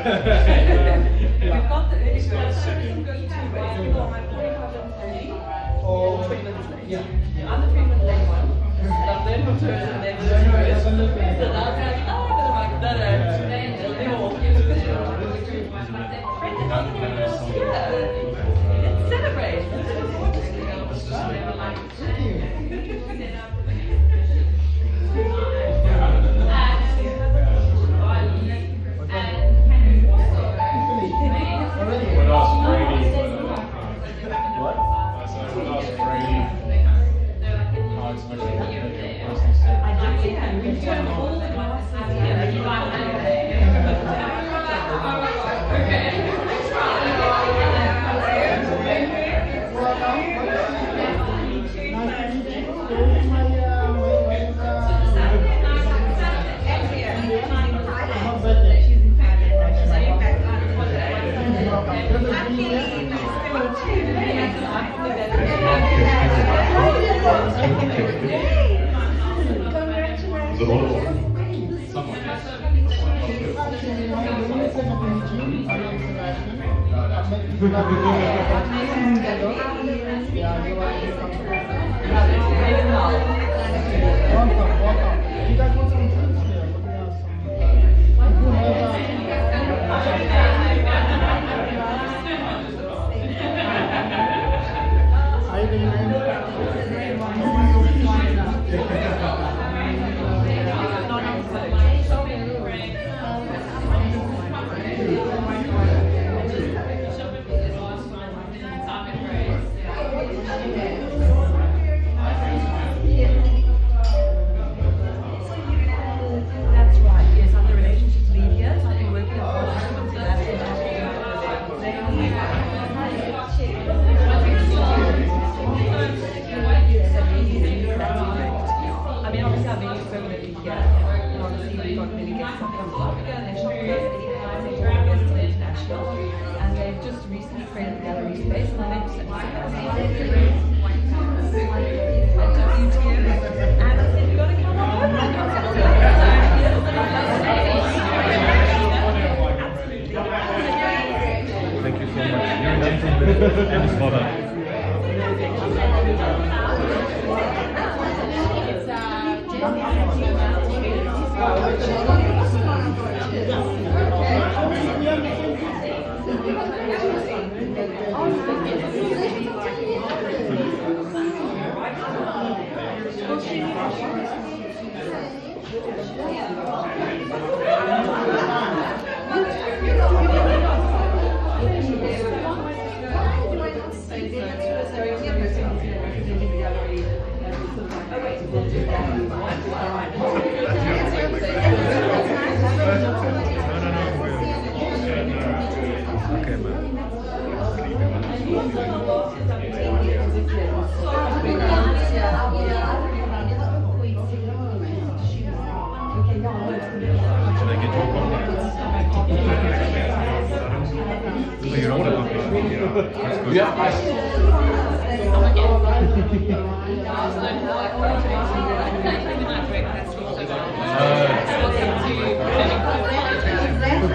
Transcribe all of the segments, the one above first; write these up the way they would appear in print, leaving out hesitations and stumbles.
We've got the early bird, so you can go two ways. Either on my 45 or 20 minutes late. Yeah. I'm the 3 minute late one, and I've learned from tourists that they're the tourists. So now I'm like, oh, but I'm like, no, they're all. Let's celebrate.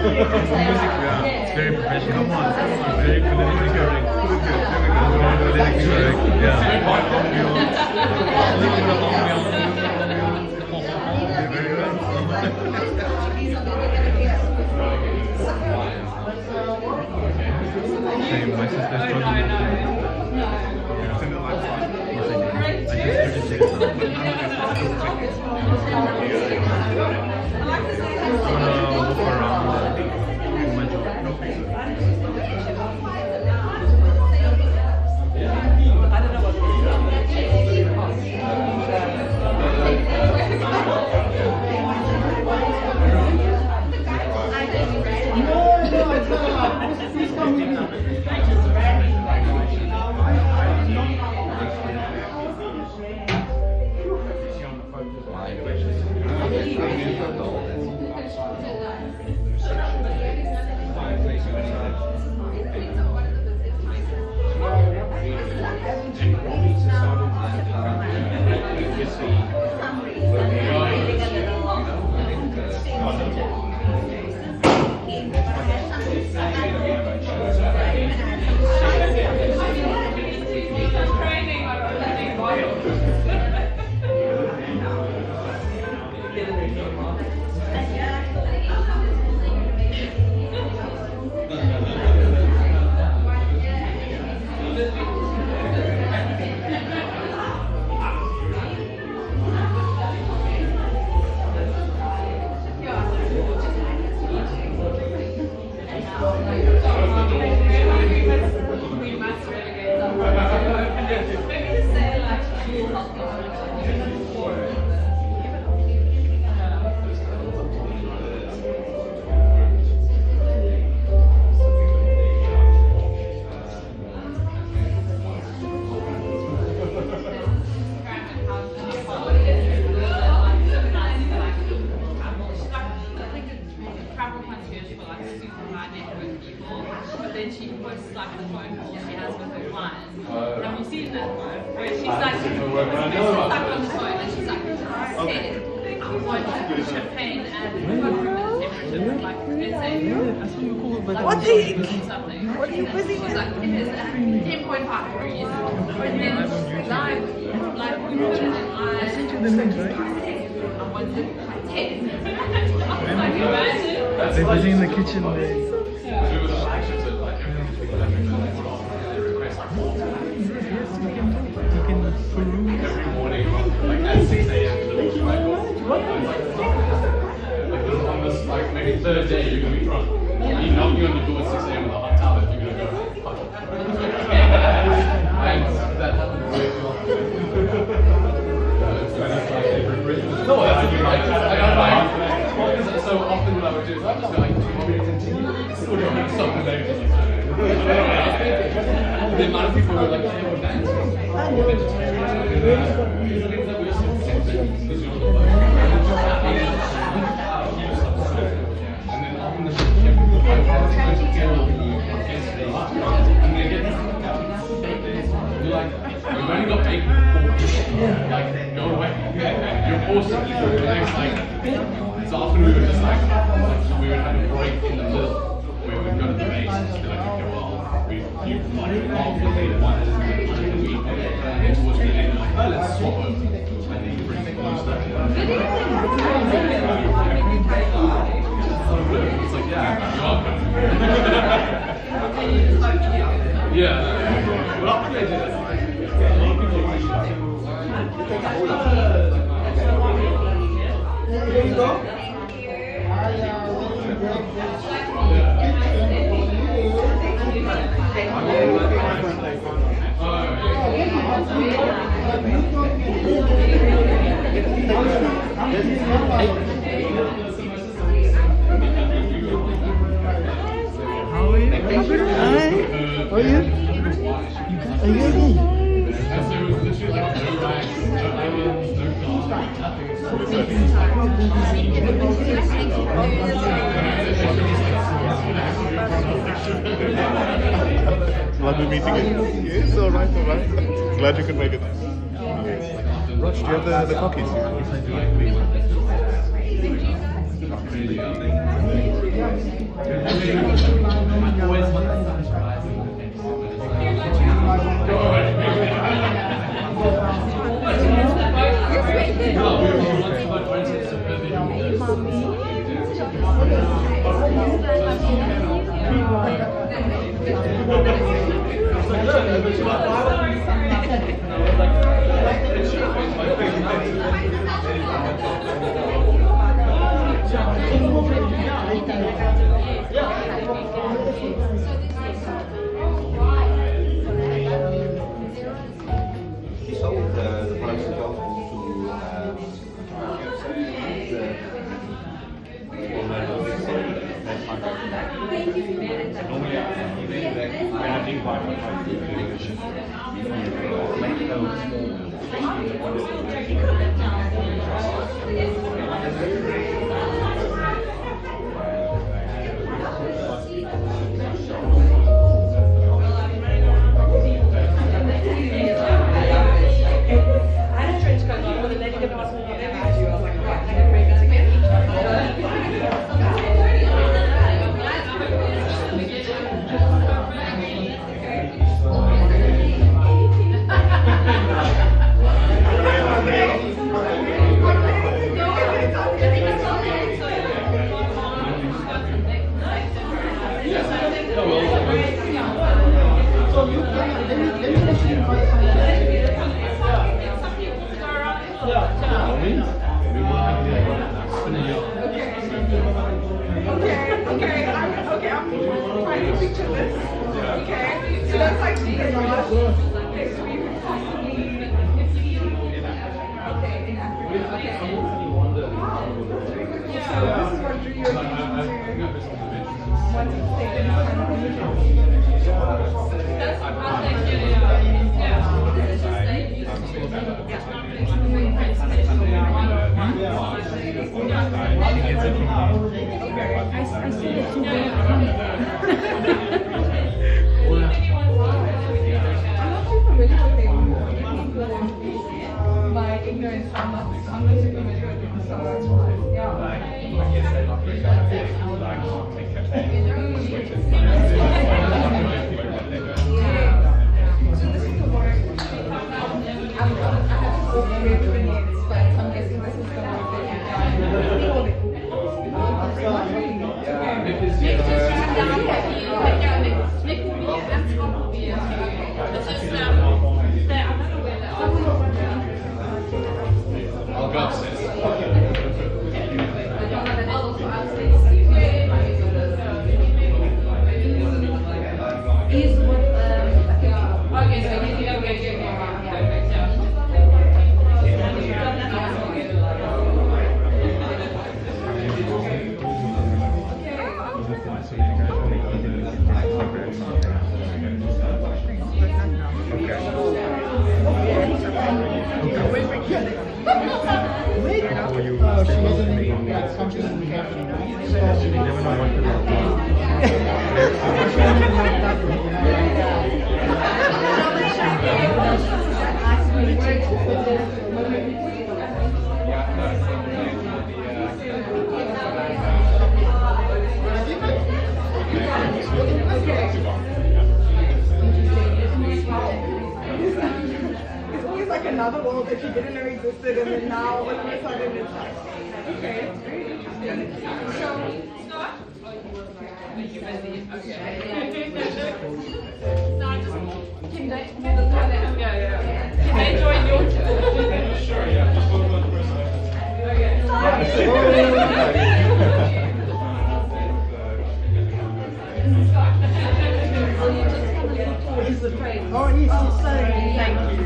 It's very professional. Come on. Very politically correct. Politically correct. Same, my sister's struggling. What are you busy with? 10.5 degrees. And then like we put it in I sent you the link, right? I wanted 10. Like imagine. They're busy in the kitchen. You can peruse. Every morning, like at 6 a.m. On this, like maybe third day, you're gonna be drunk. You knocking on the door at 6 a.m. with a hot towel, you're gonna go. And that happens way too often. No, that's the thing. Like, so often what I would do is I just go like, do you want me to continue? Or do you want me to stop the day? The amount of people who are like, hey, we're dancing. We're and then often the you're like, you've only got 8 people. Like, go away. You're forced to eat the next, like, so often we would just like, we would have a break in the middle where we'd go to the base and be like, okay, well, you alternate one of the week, and then towards the end, like, oh, let's swap over. And then you bring new stuff in. It's like, yeah, you're welcome. Yeah. Well, I did it. Here you go. How are you? Hi. How are you? Are you okay? And so it was literally like no bags, no islands, no cars, Glad we're meeting you. Yes, alright, alright. Glad you could make it. Raj, do you have the cookies? The price goes Okay, I'm trying to picture this. Okay, so that's like the garage. Okay, so we would possibly. Okay, in Africa. Okay. So this is what you're looking to want to stay in kind of I see the two my ignorance, I'm not super familiar with it, so yeah. So this is the work. I have to go through it in minutes, but I'm guessing this is the work that you've done. I'll go upstairs. Is what okay, so it's always like another world that you didn't know existed, and then now all of a sudden it's like, okay, it's very interesting. Can I join your tour? Sure, yeah. Just go to the first Oh, yes, thank you.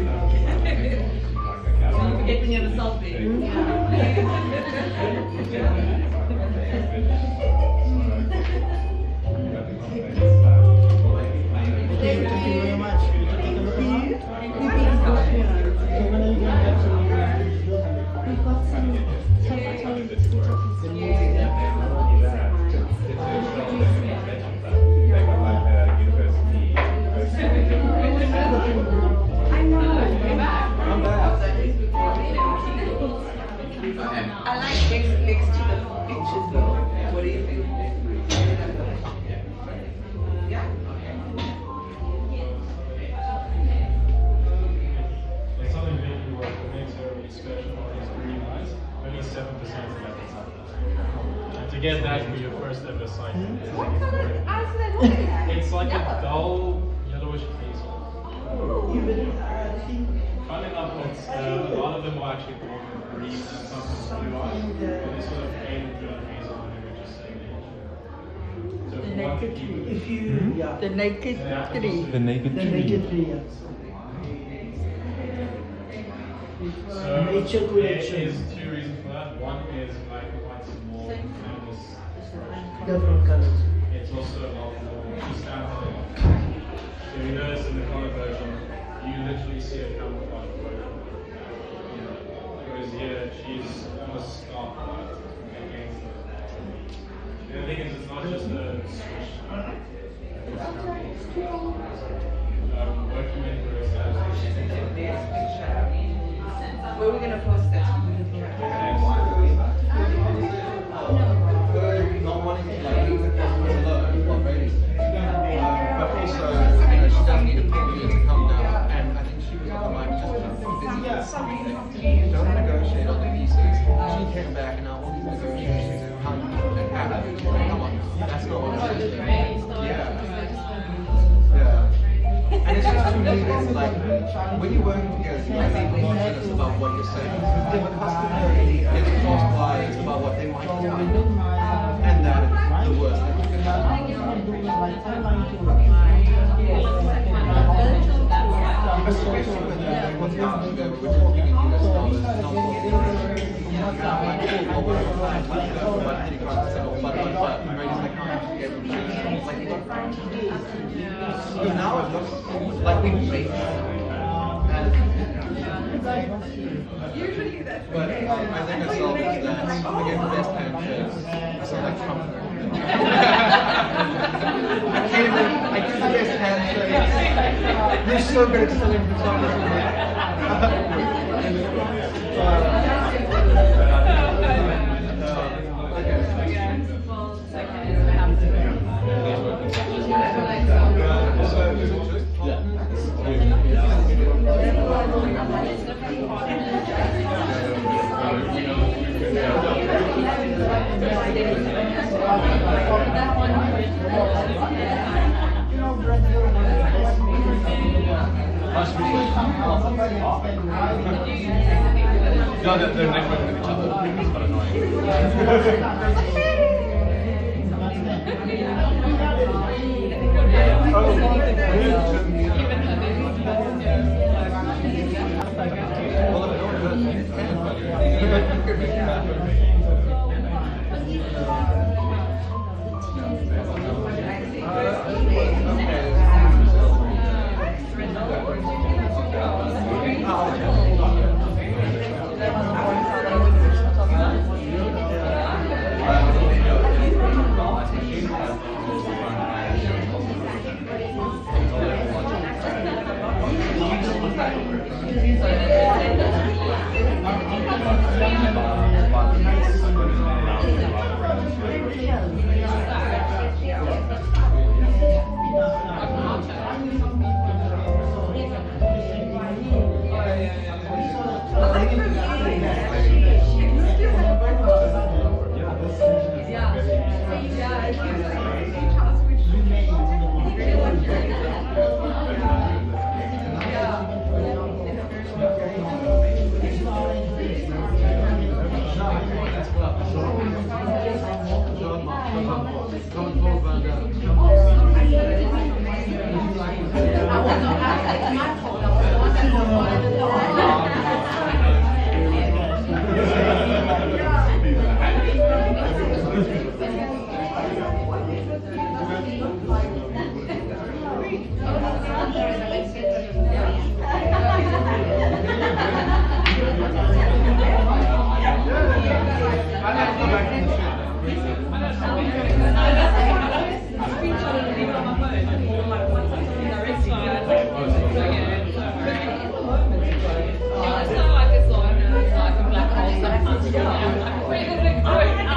You forget when you have a selfie. Thank you very much. We've got some I know. I like next to the pictures though. What do you think? Yeah? It's something that you work that makes her really special is green eyes. Only 7% of that is up. And to get that for your first ever assignment. What color eyes are they looking at? It's like Yellow. a dull yellowish hazel. Fun enough, it's, a lot of them are actually born with green and sometimes blue eyes. And they sort of fade into a hazel when they just say so if you want to keep it- If you, yeah. The naked tree. The naked The naked tree, yeah. So Nature there collection. is two reasons for that. One is like quite small and this Different colors. it's also a lot more standard. So you notice in the color version, you literally see a camouflage version. Whereas here, she's almost stark white against it. The other thing is, it's not just a switch. Working in for Where are we gonna post it? Not wanting to like leave the customers alone while rating but also, she does need a property to come now, and I think she was like just busy. Don't negotiate on the pieces. She came back and now all these negotiations and how you and how you come on. That's not what I'm saying. Yeah. Yeah. And when you're working together, you have to be honest about what you're saying. If a customer gets cross-wired about what they might want, and that is the worst thing that can happen. Especially when what's happening there, we're talking in US dollars, not what we're so now it looks like we fake. Usually that's But I think I saw this that I get best handshakes. I sound like Trump. I give the best handshakes. You're so good at selling photography. No, they're networking with each other. It's quite annoying. All right,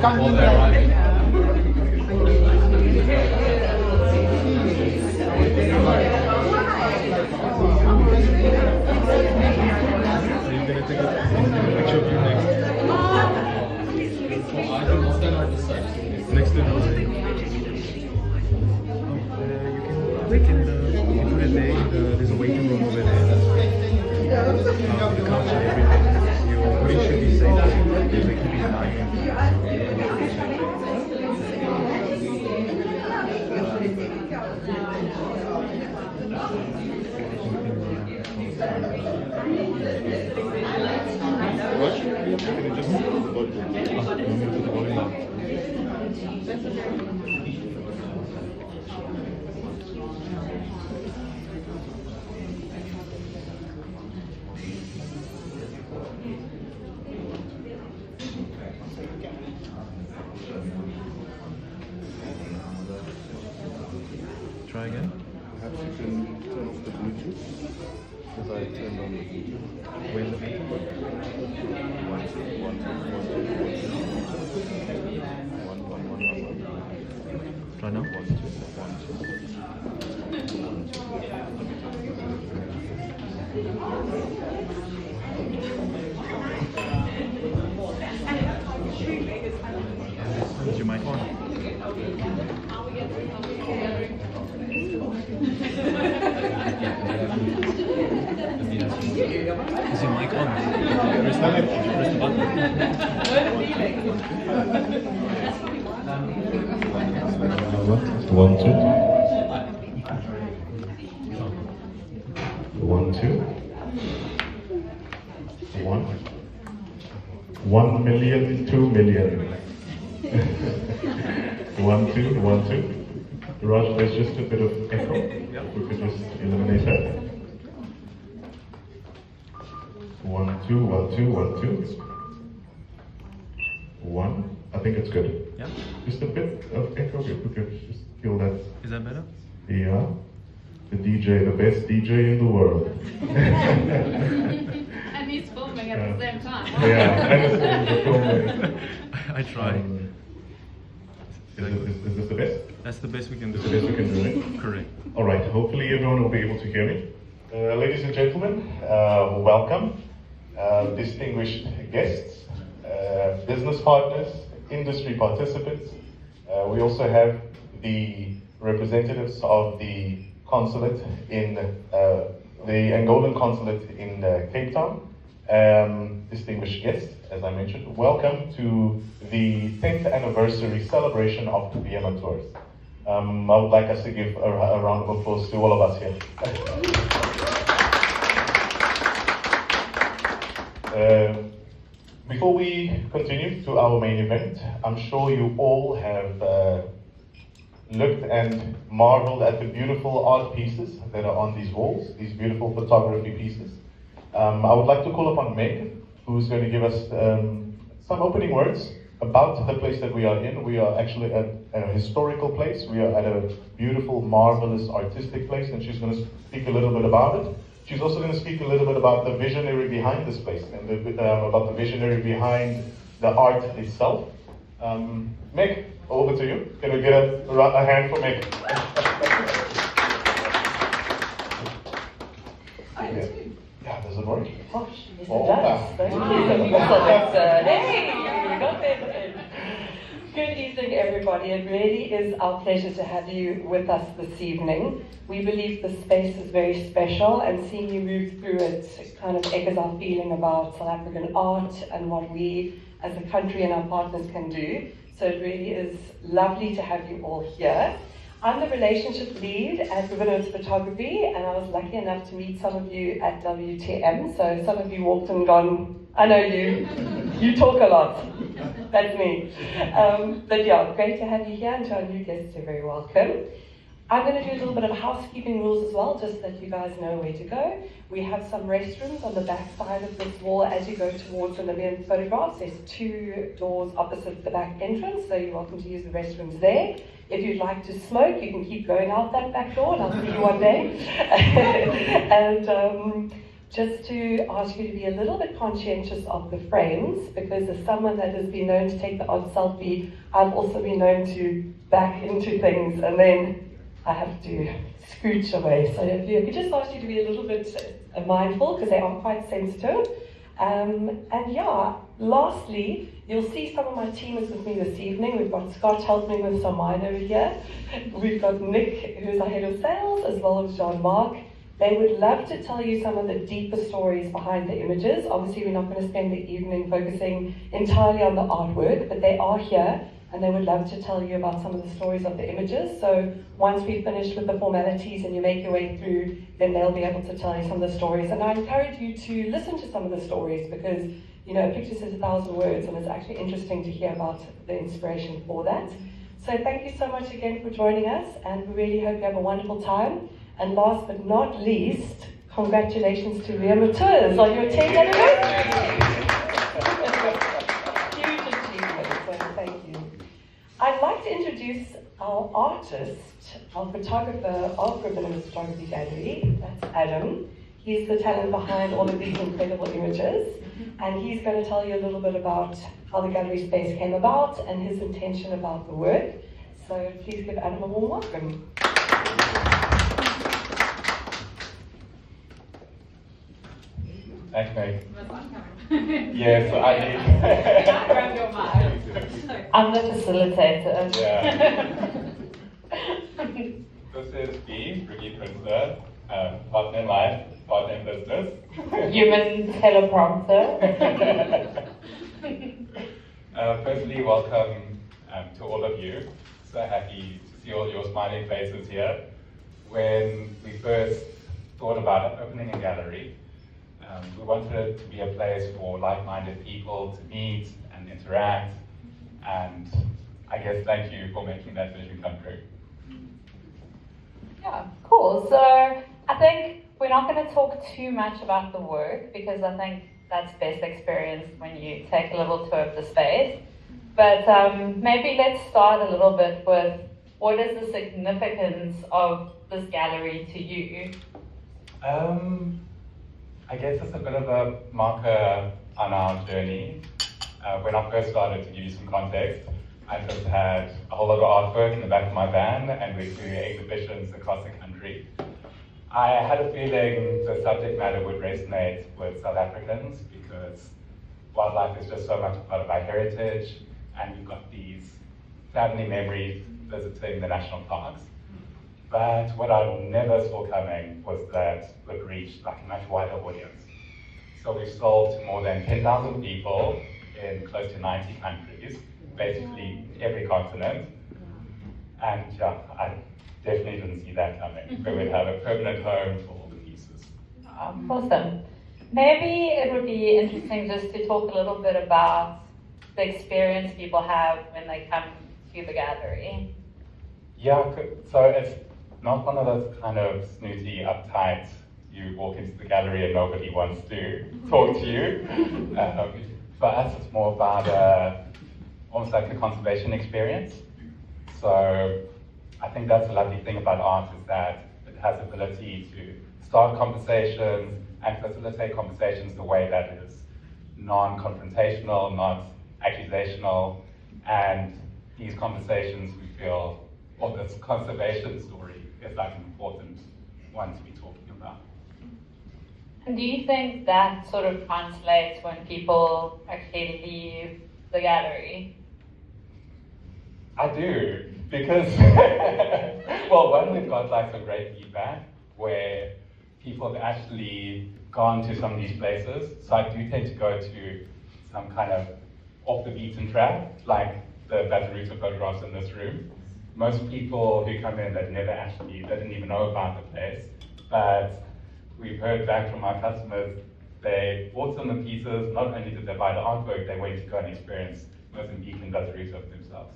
Well, they're right. Next to you can put it there. There's a waiting room over there. The couch and everything. Your body should be safe. They keep it lying. What? Can you just try again? Perhaps you can turn off the Bluetooth. Because I turned on the Bluetooth. When the Bluetooth try now? 1, 2, 1, 2. Is your mic on? Is your mic on? Press the button. 1, 2. 1, 2. 1 million, 2 million. 1, 2, 1, 2. Raj, there's just a bit of echo. We could just eliminate that. 1, 2, 1, 2, 1, 2. 1. I think it's good. Yeah. Just a bit of echo. We could just feel that. Is that better? Yeah. The DJ, the best DJ in the world. And he's filming at the same time. Yeah, and it's filming. I try. Is this the best? That's the best we can do. The best we can do it? Correct. All right, hopefully everyone will be able to hear me. Ladies and gentlemen, welcome. Distinguished guests, business partners, industry participants. We also have the representatives of the consulate in the Angolan consulate in Cape Town. Distinguished guests, as I mentioned, welcome to the 10th anniversary celebration of the Viemma Tours. I would like us to give a round of applause to all of us here. Before we continue to our main event, I'm sure you all have looked and marveled at the beautiful art pieces that are on these walls, these beautiful photography pieces. I would like to call upon Meg, who's going to give us some opening words about the place that we are in. We are actually at a historical place. We are at a beautiful, marvelous, artistic place, and she's going to speak a little bit about it. She's also going to speak a little bit about the visionary behind this place and about the visionary behind the art itself. Meg, over to you. Can we get a hand for Meg? Yeah, does it work? Oh, yes, it does. Thank you. Hey, you got there. Good evening, everybody. It really is our pleasure to have you with us this evening. We believe the space is very special, and seeing you move through it kind of echoes our feeling about South African art and what we as a country and our partners can do. So it really is lovely to have you all here. I'm the relationship lead at Viemma Photography, and I was lucky enough to meet some of you at WTM. So some of you walked and gone, I know you talk a lot. That's me. But yeah, great to have you here, and to our new guests, you're very welcome. I'm going to do a little bit of housekeeping rules as well, just so that you guys know where to go. We have some restrooms on the back side of this wall as you go towards the Namibian photographs. There's 2 doors opposite the back entrance, so you're welcome to use the restrooms there. If you'd like to smoke, you can keep going out that back door, and I'll see you one day. And just to ask you to be a little bit conscientious of the frames, because as someone that has been known to take the odd selfie, I've also been known to back into things, and then I have to scooch away. So if you could just ask you to be a little bit mindful, because they are quite sensitive. And yeah, lastly, you'll see some of my team is with me this evening. We've got Scott helping me with some wine over here. We've got Nick, who's our head of sales, as well as Jean-Marc. They would love to tell you some of the deeper stories behind the images. Obviously, we're not going to spend the evening focusing entirely on the artwork, but they are here, and they would love to tell you about some of the stories of the images. So once we've finished with the formalities and you make your way through, then they'll be able to tell you some of the stories. And I encourage you to listen to some of the stories, because you know, a picture says 1,000 words, and it's actually interesting to hear about the inspiration for that. So thank you so much again for joining us, and we really hope you have a wonderful time. And last but not least, congratulations to Viemma Tours on your 10th anniversary. Huge achievement, so thank you. I'd like to introduce our artist, our photographer of Viemma Photography Gallery. That's Adam. He's the talent behind all of these incredible images, and he's going to tell you a little bit about how the gallery space came about and his intention about the work. So please give Adam a warm welcome. Thanks, Meg. Yeah, so I need. I'm the facilitator. Yeah. This is Guy, Brigitte Prinzer, partner in life, partner in business. Human teleprompter. Firstly, welcome to all of you. So happy to see all your smiling faces here. When we first thought about opening a gallery, we wanted it to be a place for like-minded people to meet and interact, and I guess thank you for making that vision come true. Yeah, cool. So I think we're not going to talk too much about the work, because I think that's best experienced when you take a little tour of the space. But maybe let's start a little bit with, what is the significance of this gallery to you? I guess it's a bit of a marker on our journey. When I first started, to give you some context, I just had a whole lot of artwork in the back of my van, and we'd do exhibitions across the country. I had a feeling the subject matter would resonate with South Africans, because wildlife is just so much a part of our heritage, and we've got these family memories visiting the national parks. But what I never saw coming was that we'd reach like a much wider audience. So we've sold to more than 10,000 people in close to 90 countries, basically every continent. And yeah, I definitely didn't see that coming. We would have a permanent home for all the pieces. Awesome. Maybe it would be interesting just to talk a little bit about the experience people have when they come to the gallery. Yeah, so it's not one of those kind of snooty, uptight, you walk into the gallery and nobody wants to talk to you. For us, it's more about almost like a conservation experience. So I think that's the lovely thing about art, is that it has the ability to start conversations and facilitate conversations the way that is non-confrontational, not accusational, and these conversations we feel, or this conservation story is like an important one to be talking about. And do you think that sort of translates when people actually leave the gallery? I do, because, well, one, we've got like some great feedback where people have actually gone to some of these places. So I do tend to go to some kind of off the beaten track, like the Bazaruta photographs in this room. Most people who come in that never actually, they didn't even know about the place, but we've heard back from our customers, they bought some of the pieces, not only did they buy the artwork, they went to go and experience Mozambique and Bazaruta themselves.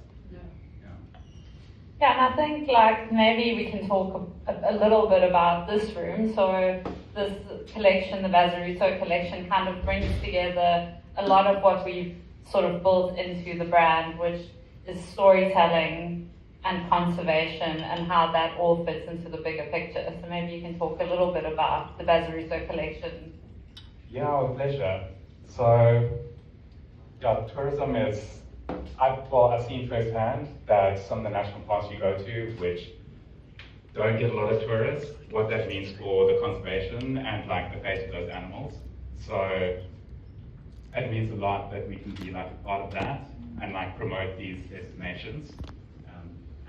Yeah, and I think like maybe we can talk a little bit about this room. So this collection, the Bazaruto collection, kind of brings together a lot of what we've sort of built into the brand, which is storytelling and conservation and how that all fits into the bigger picture. So maybe you can talk a little bit about the Bazaruto collection. Yeah, with pleasure. So, yeah, tourism is, I've seen firsthand that some of the national parks you go to, which don't get a lot of tourists, what that means for the conservation and like the fate of those animals. So it means a lot that we can be like a part of that and like promote these destinations.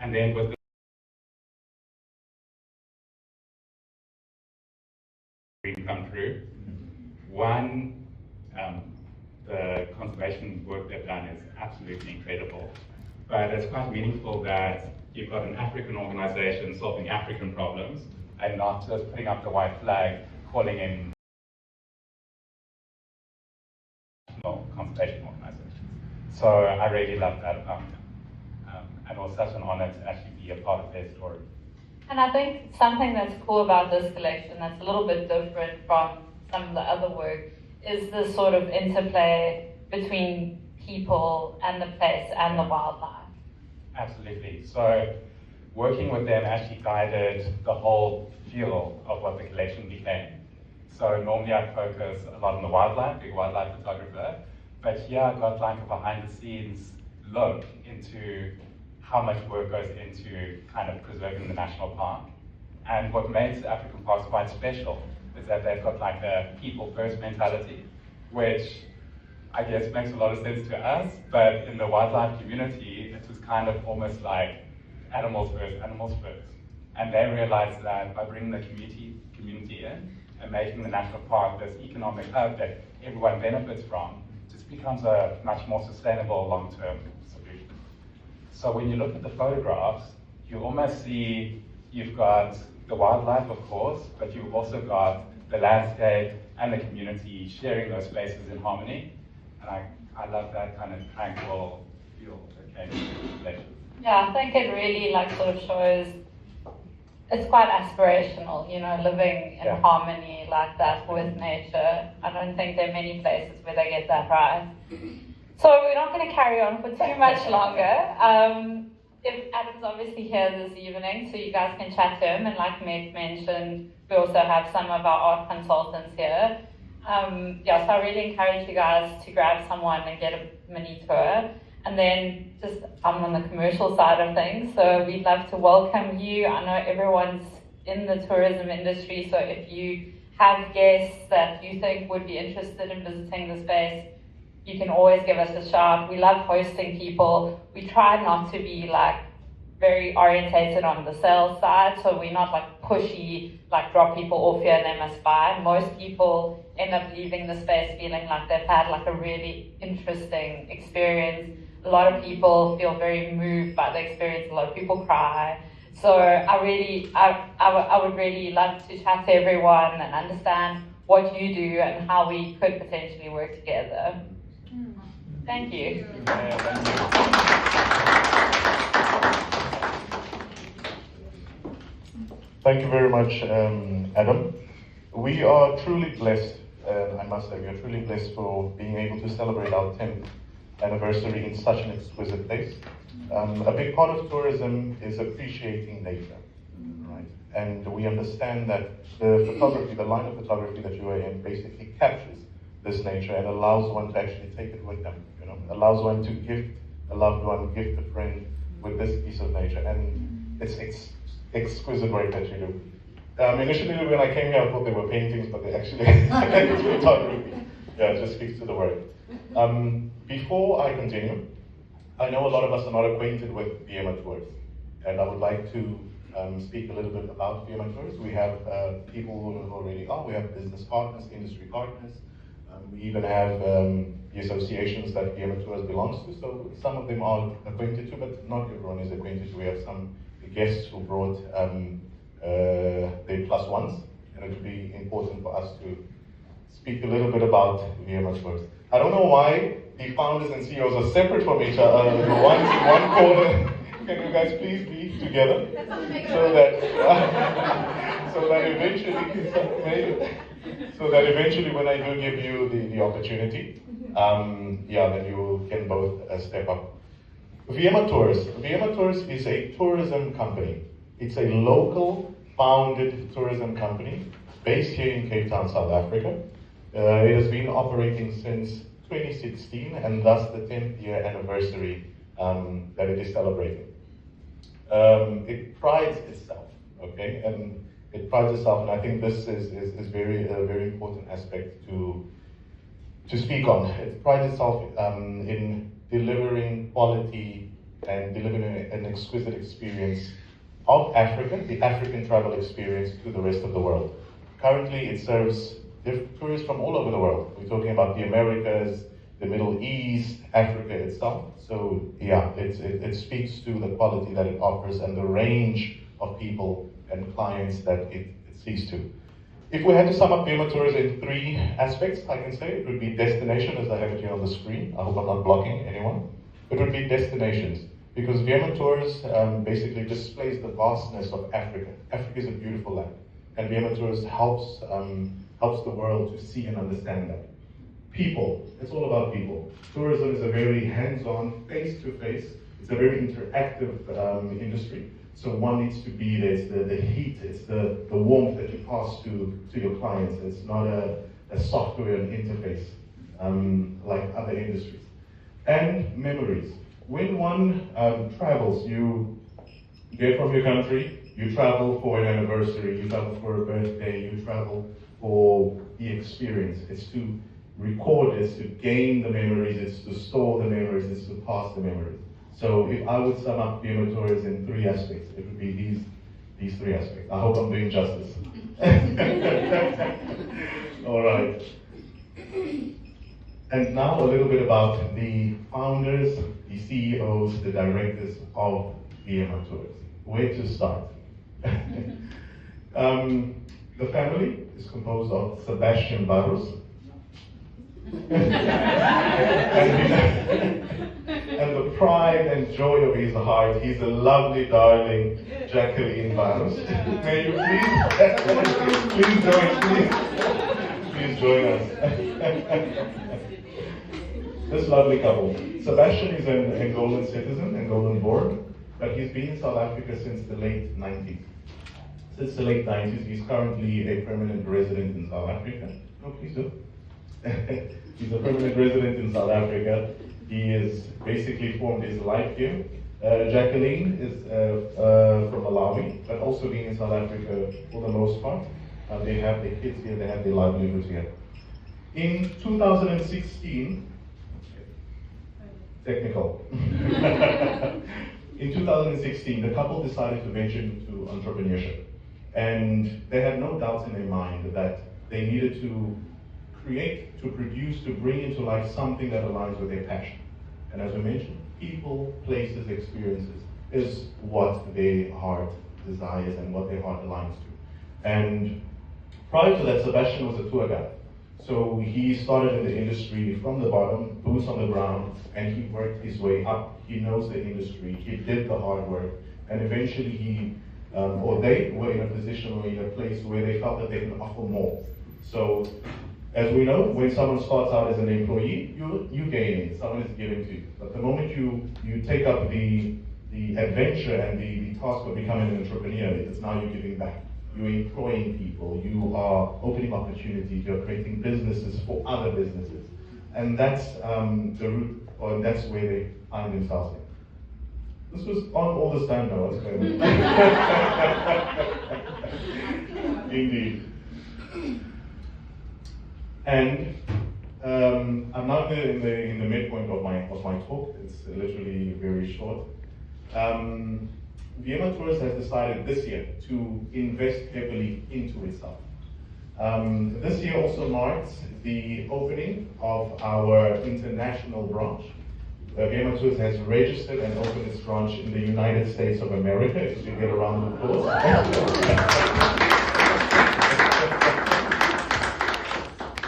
And then with the come through, one, the conservation work they've done is absolutely incredible. But it's quite meaningful that you've got an African organization solving African problems and not just putting up the white flag, calling in conservation organizations. So I really love that about them. And it was such an honor to actually be a part of their story. And I think something that's cool about this collection that's a little bit different from some of the other work is the sort of interplay between people and the place and the wildlife. Absolutely. So working with them actually guided the whole feel of what the collection became. So normally I focus a lot on the wildlife, big wildlife photographer, but here I got like a behind the scenes look into how much work goes into kind of preserving the national park. And what makes African parks quite special is that they've got like a people first mentality, which I guess makes a lot of sense to us, but in the wildlife community, it was kind of almost like animals first. And they realized that by bringing the community in and making the national park this economic hub that everyone benefits from, it just becomes a much more sustainable long-term solution. So when you look at the photographs, you almost see you've got the wildlife, of course, but you've also got the landscape and the community sharing those spaces in harmony. And I love that kind of tranquil feel that came into the collection. Yeah, I think it really like sort of shows it's quite aspirational, you know, living in harmony like that with nature. I don't think there are many places where they get that right. So we're not going to carry on for too much longer. If Adam's obviously here this evening, so you guys can chat to him. And like Meg mentioned, we also have some of our art consultants here. So I really encourage you guys to grab someone and get a mini tour. And then just I'm on the commercial side of things, so we'd love to welcome you. I know everyone's in the tourism industry, so if you have guests that you think would be interested in visiting the space, you can always give us a shout. We love hosting people. We try not to be like very orientated on the sales side, so we're not like pushy, like drop people off here and they must buy. Most people end up leaving the space feeling like they've had like a really interesting experience. A lot of people feel very moved by the experience. A lot of people cry. So I would really love to chat to everyone and understand what you do and how we could potentially work together. Thank you. Thank you very much, Adam. We are truly blessed, I must say, we are truly blessed for being able to celebrate our 10th anniversary in such an exquisite place. A big part of tourism is appreciating nature, right? And we understand that the photography, the line of photography that you are in basically captures this nature and allows one to actually take it with them, you know, allows one to gift a loved one, gift a friend with this piece of nature. And it's exquisite work that you do. Initially when I came here, I thought they were paintings, but they actually it's photography. Yeah, it just speaks to the word. Before I continue, I know a lot of us are not acquainted with Viemma Tours, and I would like to speak a little bit about Viemma Tours. We have people who already are. We have business partners, industry partners, We even have the associations that Viemma Tours belongs to, so some of them are acquainted to, but not everyone is acquainted to. We have some guests who brought their plus ones, and it would be important for us to speak a little bit about Viemma Tours. I don't know why the founders and CEOs are separate from each other, one corner. Can you guys please be together? So that, so that eventually when I do give you the opportunity, then you can both step up. Viemma Tours is a tourism company. It's a local founded tourism company based here in Cape Town, South Africa. It has been operating since 2016 and thus the 10th year anniversary that it is celebrating. It prides itself, okay, and it prides itself, and I think this is a very important aspect to speak on. It prides itself in delivering quality and delivering an exquisite experience of Africa, the African travel experience, to the rest of the world. Currently, it serves tourists from all over the world. We're talking about the Americas, the Middle East, Africa itself. So yeah, it speaks to the quality that it offers and the range of people and clients that it seeks to. If we had to sum up Viemma Tours in 3 aspects, I can say it would be destination, as I have it here on the screen. I hope I'm not blocking anyone. It would be destinations, because Viemma Tours basically displays the vastness of Africa. Africa is a beautiful land, and Viemma Tours helps the world to see and understand that. People, it's all about people. Tourism is a very hands-on, face-to-face, it's a very interactive industry. So one needs to be there. It's the heat, it's the warmth that you pass to your clients. It's not a software and interface like other industries. And memories. When one travels, you get from your country, you travel for an anniversary, you travel for a birthday, you travel for the experience. It's to record, it's to gain the memories, it's to store the memories, it's to pass the memories. So if I would sum up Viemma Tours in 3 aspects, it would be these 3 aspects. I hope I'm doing justice. All right. And now a little bit about the founders, the CEOs, the directors of Viemma Tours. Where to start? The family is composed of Sebastian Barros. And the pride and joy of his heart, he's a lovely, darling Jacqueline Barros. May you please join us. This lovely couple. Sebastian is an Angolan citizen, Angolan born, but he's been in South Africa since the late 90s. Since the late 90s, he's currently a permanent resident in South Africa. No, please do. He's a permanent resident in South Africa. He has basically formed his life here. Jacqueline is from Malawi, but also being in South Africa for the most part. They have their kids here, they have their livelihood here. In 2016, technical. In 2016, the couple decided to venture into entrepreneurship. And they had no doubts in their mind that they needed to create, to produce, to bring into life something that aligns with their passion. And as we mentioned, people, places, experiences is what their heart desires and what their heart aligns to. And prior to that, Sebastian was a tour guide. So he started in the industry from the bottom, boots on the ground, and he worked his way up. He knows the industry, he did the hard work, and eventually they were in a position or in a place where they felt that they can offer more. So, as we know, when someone starts out as an employee, you gain it, someone is giving to you. But the moment you take up the adventure and the task of becoming an entrepreneur, it's now you're giving back. You're employing people, you are opening opportunities, you're creating businesses for other businesses. And that's the root, or that's where they find themselves in. This was on all this time now, what's going on? Indeed. And I'm now in the midpoint of my talk. It's literally very short. Viemma Tours has decided this year to invest heavily into itself. This year also marks the opening of our international branch. Viemma Tours has registered and opened its branch in the United States of America. If you get a round of applause.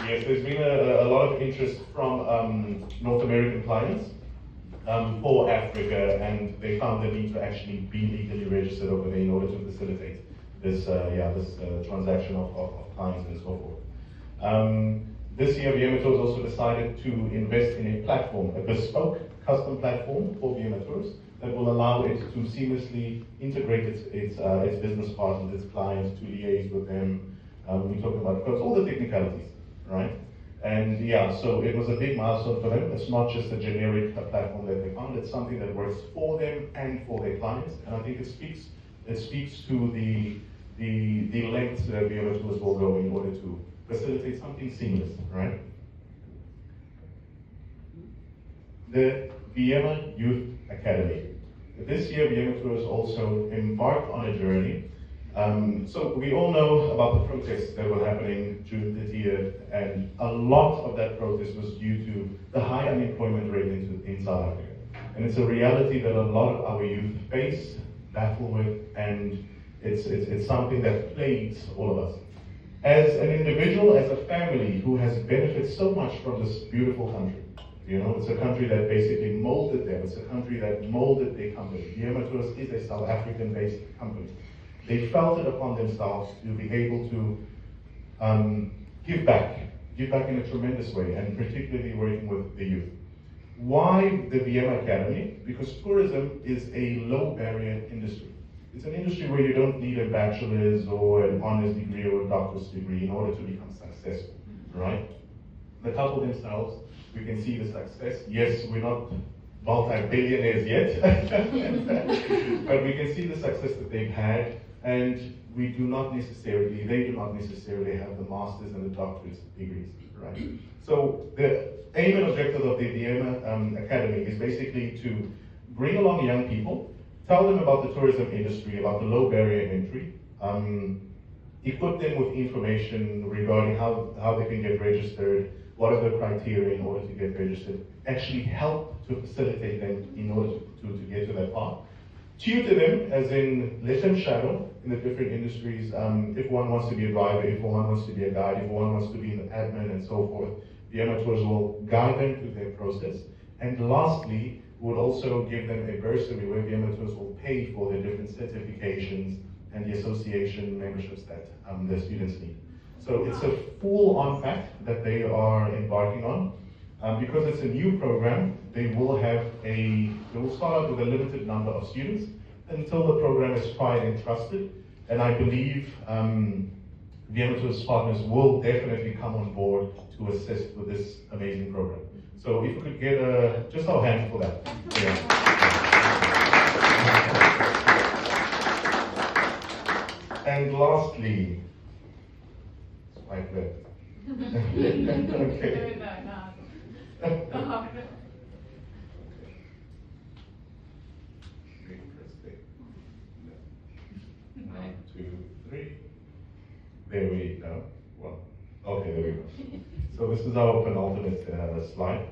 Yes, there's been a lot of interest from North American clients for Africa, and they found the need to actually be legally registered over there in order to facilitate this transaction of clients and so forth. This year, Viemma Tours also decided to invest in a platform, a bespoke custom platform for Viemma Tours that will allow it to seamlessly integrate its business partners, its clients, to liaise with them. We're talking about, of course, all the technicalities, right? And yeah, so it was a big milestone for them. It's not just a generic platform that they found, it's something that works for them and for their clients. And I think it speaks to the lengths that Viemma Tours will go in order to facilitate something seamless, right? The Viemma Youth Academy. This year, Viemma Tours also embarked on a journey. So we all know about the protests that were happening June 30th, and a lot of that protest was due to the high unemployment rate in South Africa. And it's a reality that a lot of our youth face, battle with, and it's something that plagues all of us. As an individual, as a family who has benefited so much from this beautiful country, you know, it's a country that basically molded them, it's a country that molded their company. Viemma Tours is a South African-based company. They felt it upon themselves to be able to give back in a tremendous way, and particularly working with the youth. Why the Viemma Academy? Because tourism is a low barrier industry. It's an industry where you don't need a bachelor's or an honors degree or a doctor's degree in order to become successful, right? The couple themselves, we can see the success. Yes, we're not multi-billionaires yet, but we can see the success that they've had, and they do not necessarily have the master's and the doctorate degrees, right? So the aim and objective of the Viemma Academy is basically to bring along young people, tell them about the tourism industry, about the low barrier entry, equip them with information regarding how they can get registered, what are the criteria in order to get registered, actually help to facilitate them in order to get to that path. Tutor them, as in let them shadow in the different industries. If one wants to be a driver, if one wants to be a guide, if one wants to be an admin and so forth, Viemma Tours will guide them through their process. And lastly, we would also give them a bursary where Viemma Tours will pay for the different certifications and the association memberships that the students need. So it's a full-on pack that they are embarking on. Because it's a new program, they will start out with a limited number of students until the program is tried and trusted. And I believe Viemma Tours partners will definitely come on board to assist with this amazing program. So if we could get just our hand for that. Yeah. And lastly, like that. Okay. One, two, three. There we go. Well, okay, there we go. So this is our penultimate slide.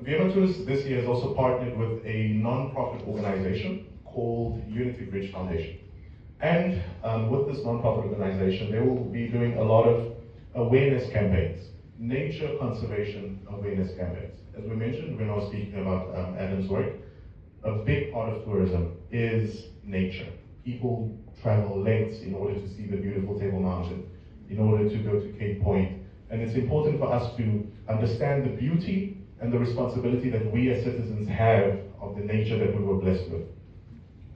Viemma Tours this year has also partnered with a non-profit organization called Unity Bridge Foundation. And with this non-profit organization, they will be doing a lot of awareness campaigns, nature conservation awareness campaigns. As we mentioned, when I was speaking about Adam's work, a big part of tourism is nature. People travel lengths in order to see the beautiful Table Mountain, in order to go to Cape Point. And it's important for us to understand the beauty and the responsibility that we as citizens have of the nature that we were blessed with.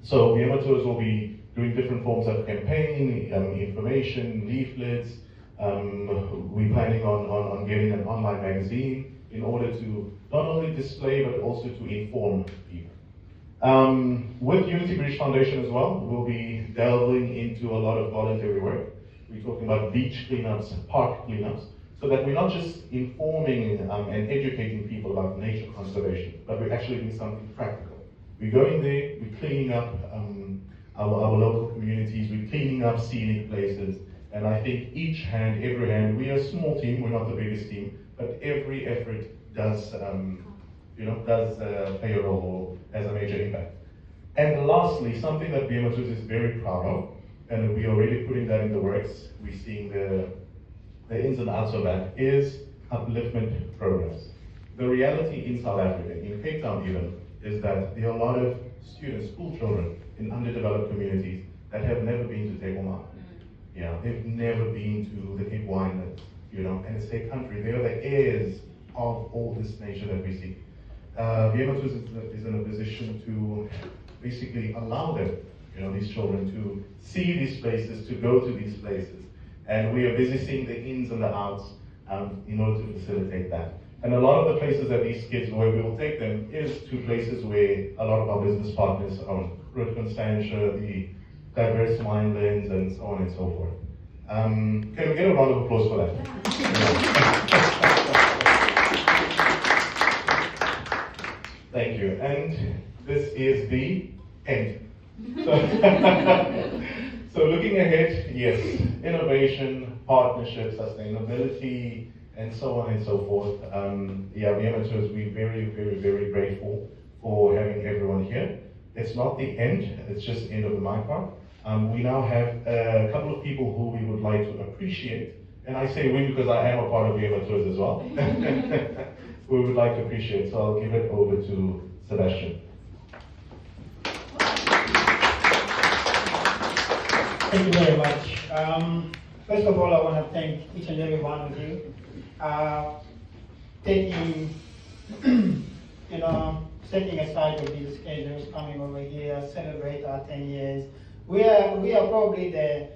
So Viemma Tours will be doing different forms of campaign, information, leaflets. We're planning on getting an online magazine in order to not only display but also to inform people. With Unity Bridge Foundation as well, we'll be delving into a lot of voluntary work. We're talking about beach cleanups, park cleanups, so that we're not just informing and educating people about nature conservation, but we're actually doing something practical. We're going there, we're cleaning up our local communities, we're cleaning up scenic places, And I think each hand, every hand, we are a small team, we're not the biggest team, but every effort does, play a role or has a major impact. And lastly, something that Viemma Tours is very proud of, and we're already putting that in the works, we're seeing the ins and outs of that, is upliftment programs. The reality in South Africa, in Cape Town even, is that there are a lot of students, school children, in underdeveloped communities that have never been to Table Mountain. Yeah, they've never been to the Cape Winelands, and it's their country. They are the heirs of all this nature that we see. Viemma Tours is in a position to basically allow them, these children to see these places, to go to these places. And we are busy seeing the ins and the outs in order to facilitate that. And a lot of the places that these kids, where we will take them, is to places where a lot of our business partners own. Road Constantia, the diverse winelands, and so on and so forth. Can we get a round of applause for that? Thank you. And this is the end. So looking ahead, yes, innovation, partnership, sustainability, and so on and so forth. Viemma Tours, we're very, very, very grateful for having everyone here. It's not the end, it's just the end of the my part. We now have a couple of people who we would like to appreciate, and I say we because I am a part of Viemma Tours as well. We would like to appreciate, so I'll give it over to Sebastian. Thank you very much. First of all, I want to thank each and every one of you taking, setting aside your busy schedules, coming over here, celebrate our 10 years. We are probably a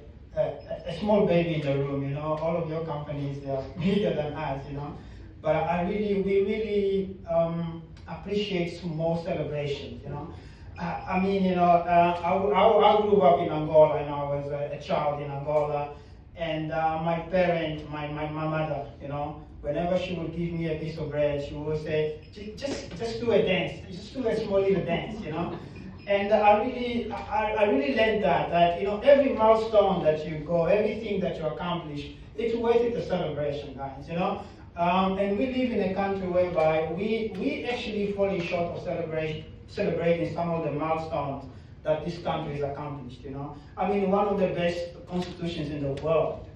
small baby in the room, all of your companies, they are bigger than us, But we really appreciate small celebrations, I grew up in Angola, and I was a child in Angola, and my parent, my mother, whenever she would give me a piece of bread, she would say, just do a dance, just do a small little dance, And I really learned that every milestone that you go, everything that you accomplish, it's worth it a celebration, guys, And we live in a country whereby we actually fall short of celebrating some of the milestones that this country has accomplished, one of the best constitutions in the world,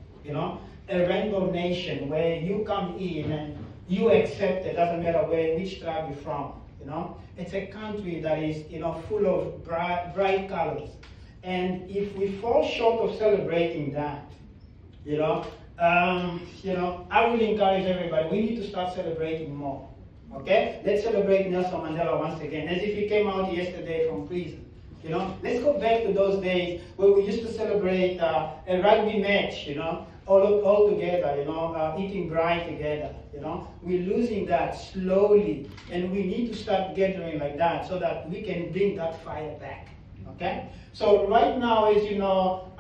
a rainbow nation where you come in and you accept it, doesn't matter which tribe you're from, It's a country that is, full of bright colors. And if we fall short of celebrating that, I will encourage everybody, we need to start celebrating more. Okay? Let's celebrate Nelson Mandela once again, as if he came out yesterday from prison. Let's go back to those days where we used to celebrate a rugby match, all together, eating braai together, We're losing that slowly, and we need to start gathering like that so that we can bring that fire back. Okay? So right now, as you know,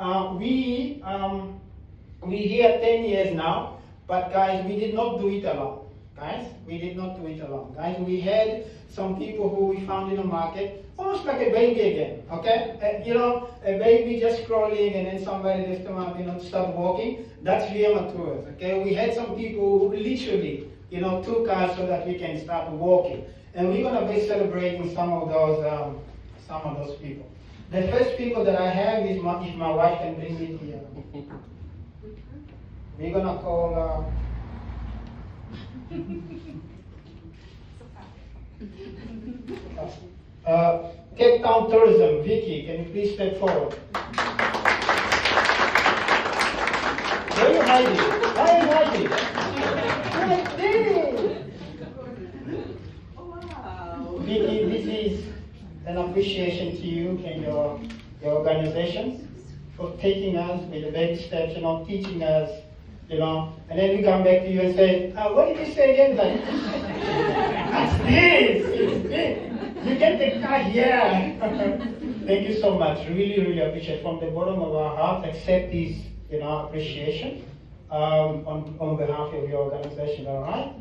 we're here 10 years now, but guys, we did not do it alone. Guys, we did not do it alone. Guys, we had some people who we found in the market, almost like a baby again, okay? A baby just crawling and then somebody lifts them up, start walking. That's Viemma Tours, okay? We had some people who literally, took us so that we can start walking. And we're gonna be celebrating some of those people. The first people that I have is if my wife can bring me here. We're gonna call Cape Town Tourism, Vicky, can you please step forward? Where are you hiding? Why are you hiding? Right there! Vicky, this is an appreciation to you and your organizations for taking us with the baby steps, teaching us, and then we come back to you and say, what did you say again? Like, that's this, it's this. You get the card, yeah. Thank you so much. Really, really appreciate from the bottom of our heart. Accept this, appreciation on behalf of your organization. All right?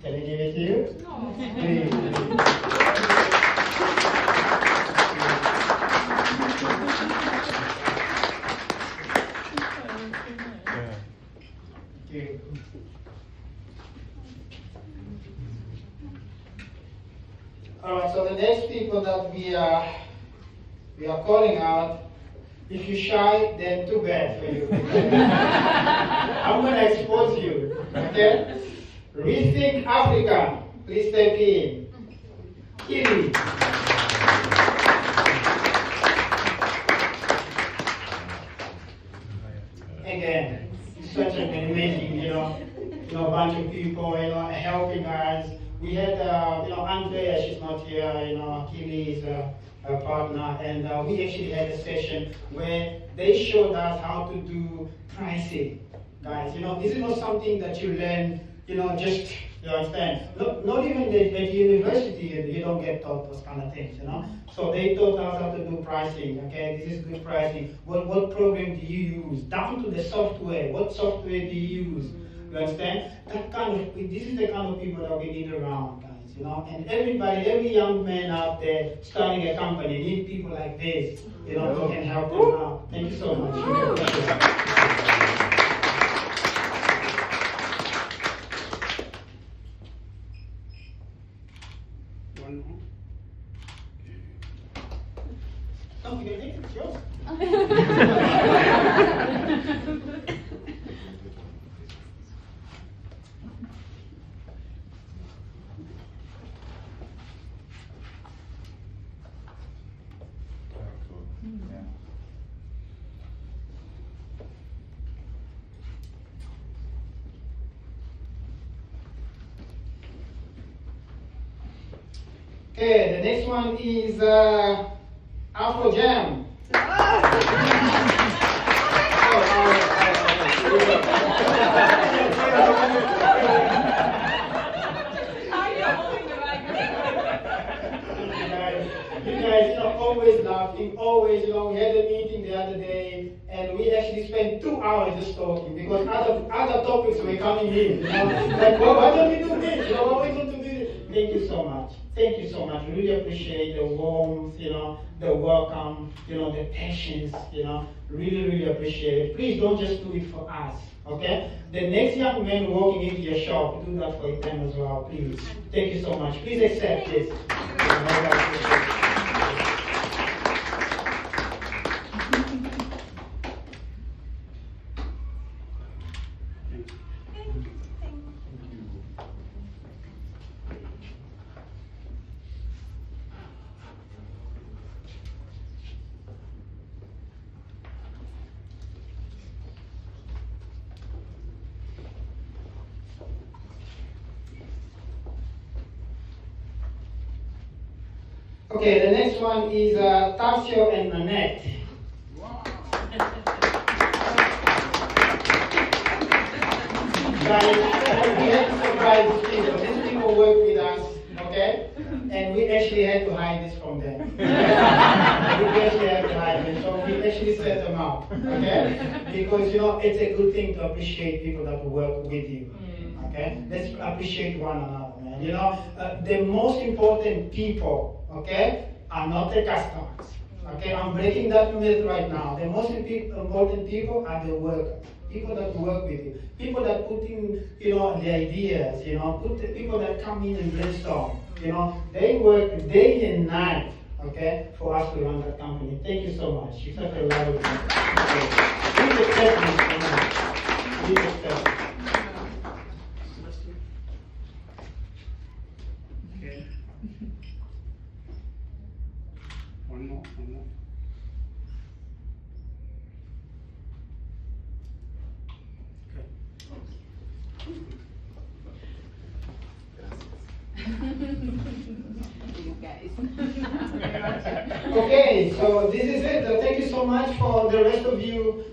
Can I give it to you? No. Please. people that we are calling out. If you're shy, then too bad for you. I'm gonna expose you. Okay? Rethink Africa. Please step in. Kiri. Again, such an amazing, bunch of people, helping us. We had, Andrea, she's not here, Kili is a partner, and we actually had a session where they showed us how to do pricing. Guys, this is not something that you learn, just, you understand? Not even at university, you don't get taught those kind of things, So they taught us how to do pricing, okay? This is good pricing. What program do you use? Down to the software. What software do you use? You understand? This is the kind of people that we need around, guys, And everybody, every young man out there starting a company need people like this, who can help them out. Thank you so much. One more. Oh, we can take it, sure. Okay, the next one is Afro Jam. You guys, always laughing, always, we had a meeting the other day, and we actually spent 2 hours just talking because other topics were coming in, like, well, why don't we do this? What we going to do this? Thank you so much. Thank you so much. Really appreciate the warmth, the welcome, the patience, really, really appreciate it. Please don't just do it for us, okay? The next young man walking into your shop, do that for them as well, please. Thank you so much. Please accept this. Okay, the next one is Tarsio and Nanette. Guys, we had to surprise these people. These people work with us, okay? And we actually had to hide this from them. We actually had to hide them, so we actually set them up, okay? Because, it's a good thing to appreciate people that work with you, okay? Let's appreciate one another, man. The most important people, okay, are not the customers. Okay, I'm breaking that myth right now. The most important people are the workers, people that work with you, people that put in, the ideas, people that come in and brainstorm. They work day and night, okay, for us to run that company. Thank you so much. You're such a lovely person. Please accept this. Please accept it. Okay. One more. Okay, so this is it. Thank you so much for the rest of you.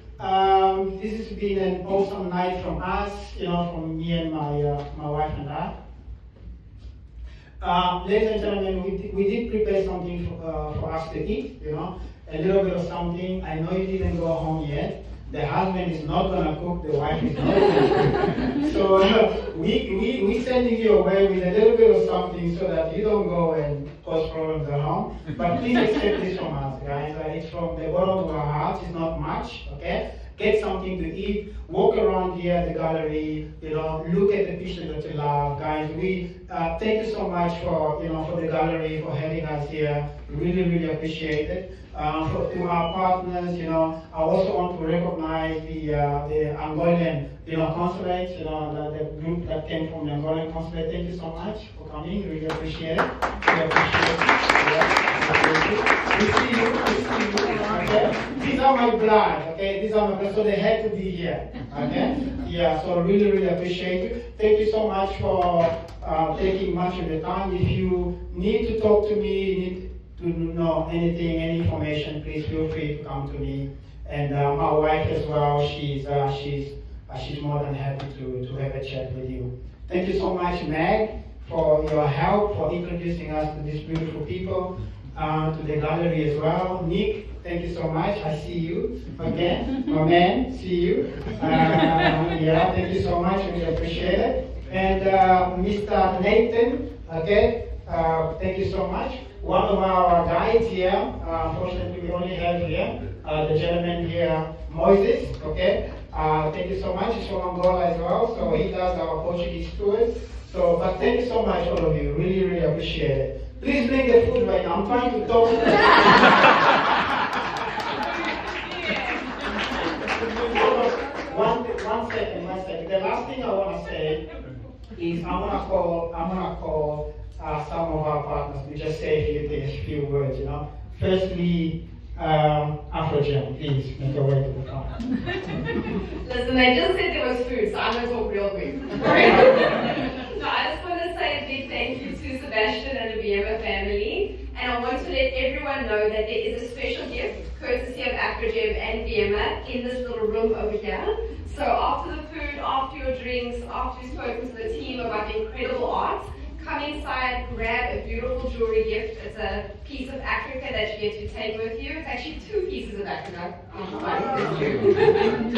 This has been an awesome night from us, from me and my wife and I. Ladies and gentlemen, we did prepare something for us to eat, a little bit of something. I know you didn't go home yet. The husband is not going to cook, the wife is not going to cook. So we sending you away with a little bit of something so that you don't go and cause problems at home. But please accept this from us, guys. It's from the bottom of our hearts. It's not much, okay? get something to eat, walk around here at the gallery, look at the pieces that you love. Guys, we thank you so much for the gallery, for having us here. Really, really appreciate it. To our partners, I also want to recognize the Angolan, consulate, the group that came from the Angolan consulate. Thank you so much for coming. Really appreciate it. We appreciate it. We see you. Okay? These are my blood. Okay, these are my blood, so they had to be here. Okay? Yeah. So really, really appreciate you. Thank you so much for taking much of the time. If you need to talk to me, need to know anything, any information, please feel free to come to me. And my wife as well, she's more than happy to have a chat with you. Thank you so much, Meg, for your help, for introducing us to these beautiful people, to the gallery as well. Nick, thank you so much. I see you again. My man, see you. Yeah, thank you so much. We appreciate it. And Mr. Nathan, okay, thank you so much. One of our guides here, unfortunately we only have here, the gentleman here, Moises, okay? Thank you so much. He's from Angola as well, so he does our Portuguese tours. So, but thank you so much, all of you. Really, really appreciate it. Please bring the food right now. I'm trying to talk. One second. The last thing I want to say is I'm gonna call some of our partners to just say a few words. Firstly, Afrojam, please make your way to the front. Listen, they just said there was food, so I'm going to talk real quick. No, I just want to say a big thank you to Sebastian and the Viemma family. And I want to let everyone know that there is a special gift, courtesy of Afrojam and Viemma, in this little room over here. So after the food, after your drinks, after you've spoken to the team about the incredible art, come inside, grab a beautiful jewelry gift. It's a piece of Africa that you get to take with you. It's actually 2 pieces of Africa. And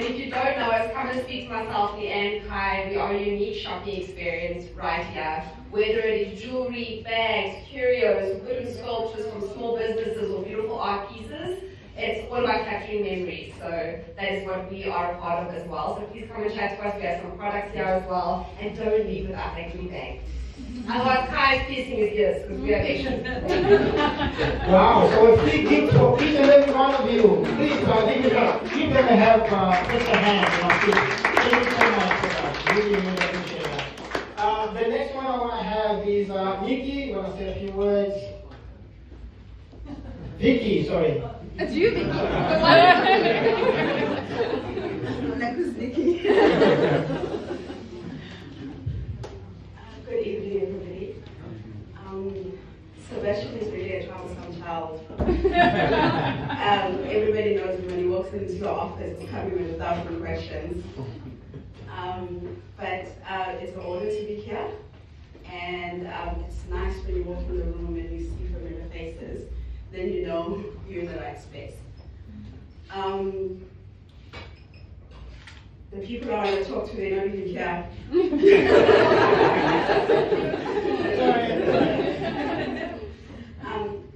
if you don't know us, come and speak to myself, Leanne, Kai. We are a unique shopping experience right here. Whether it is jewelry, bags, curios, wooden sculptures from small businesses or beautiful art pieces, it's all about capturing memories. So that is what we are a part of as well. So please come and chat to us. We have some products here as well. And don't leave without making me bag. Otherwise, Kai is piercing his ears because we have extra. Wow, so a free gift for each and every one of you. Please give them a help, just a hand. Please. Thank you so much for that. Really, really appreciate that. The next one I want to have is Nikki. You want to say a few words? Vicky, sorry. It's you, Vicky. Who's Vicky? Good evening, everybody. Sebastian is really a troublesome child. Everybody knows him when he walks into your office, he's coming with 1,000 questions. But it's an honor to be here. And it's nice when you walk in the room and you see familiar faces. Then you know you're in the right space. The people I want to talk to, they're not even here.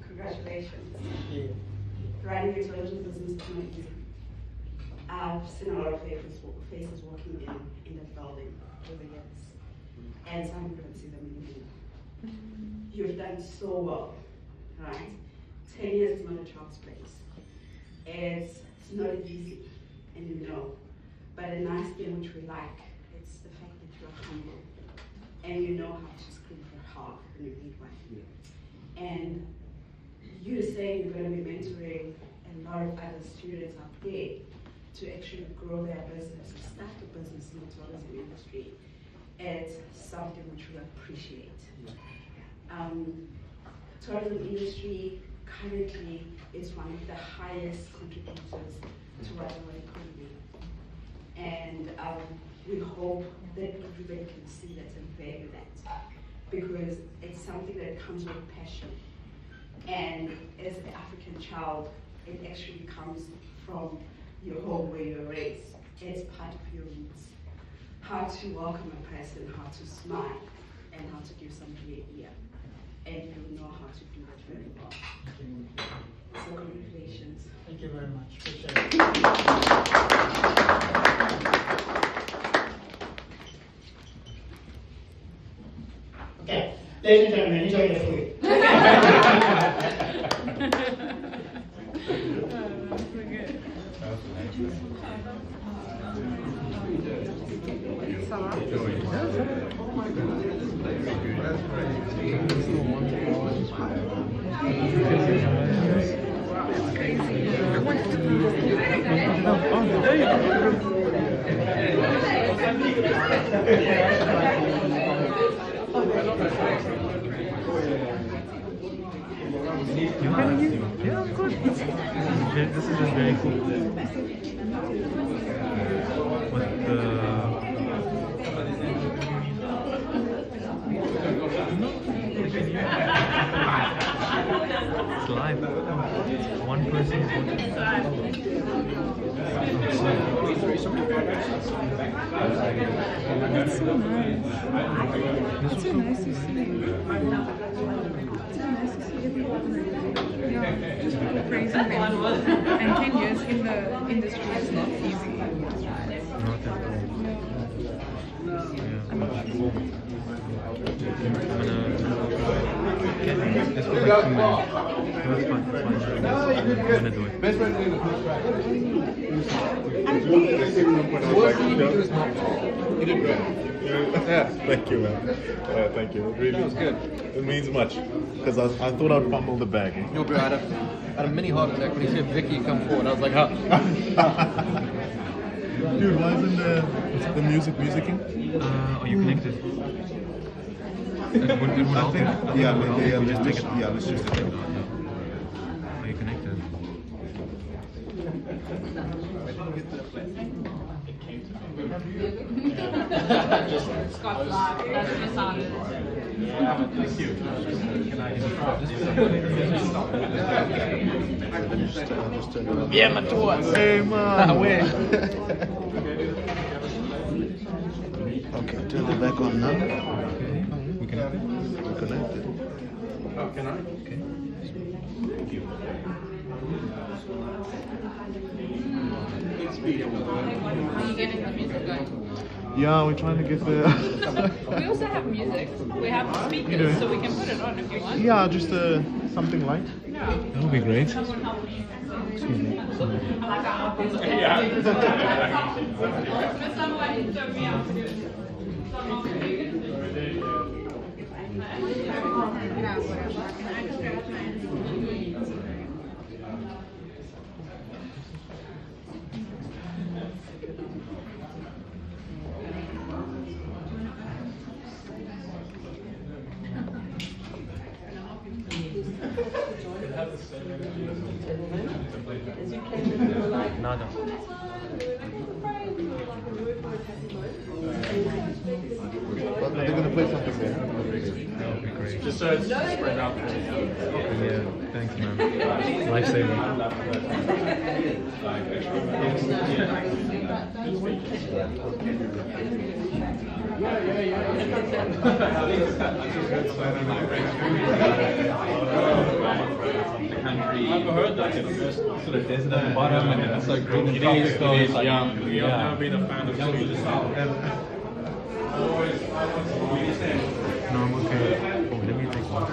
Congratulations. Running a television business is not easy. I've seen a lot of faces walking in that building over the years, and some couldn't see them anymore. You've done so well, right? 10 years is not a child's place. It's not easy, and you know. But a nice thing which we like, it's the fact that you're humble, and you know how to scream for help when you need one. And you saying you're going to be mentoring a lot of other students out there to actually grow their business, to start a business in the tourism industry, it's something which we appreciate. Tourism industry currently is one of the highest contributors to our economy. And we hope that everybody can see that and value that, because it's something that comes with passion. And as an African child, it actually comes from your home where you're raised. It's part of your roots. How to welcome a person, how to smile, and how to give somebody an ear. And you know how to do that very well. Congratulations. Thank you very much. Appreciate it. Okay, ladies and gentlemen, enjoy the food. Yeah, of course. This is just very cool. What the... It's live. One person is watching. That's so nice. It's so nice to see. It's so nice to see everyone. Yeah, just praising them. And 10 years in the industry is not easy. Not at all. Let's go like 2 minutes. No, it's fine. I'm gonna do it. Best friend in the first track. You did great. Yeah, thank you, man. Thank you. It really, That was good. It means much because I thought I'd fumble the bag. Yo, bro, I had a mini heart attack when he said Vicky come forward. I was like, huh. Dude, why isn't the musicking? Are you connected? It would help. Let's just take it. Are you connected? Viemma Tours. Hey, man. Okay, turn it back on now. We connected? We're connected. Can I? Okay. Are you getting the music going? Yeah, we're trying to get the. We also have music. We have speakers, so we can put it on if you want. Yeah, just something light. That would be great. Excuse me. Nada. But they're gonna play something there. That would be great. Just so it's spread out. Yeah, thanks, man. Lifesaver. I've heard that it's sort of desert at the bottom and then it's like green and top. It is, yeah. I've never been a fan of silver stuff. No, I'm okay. Oh, let me take one.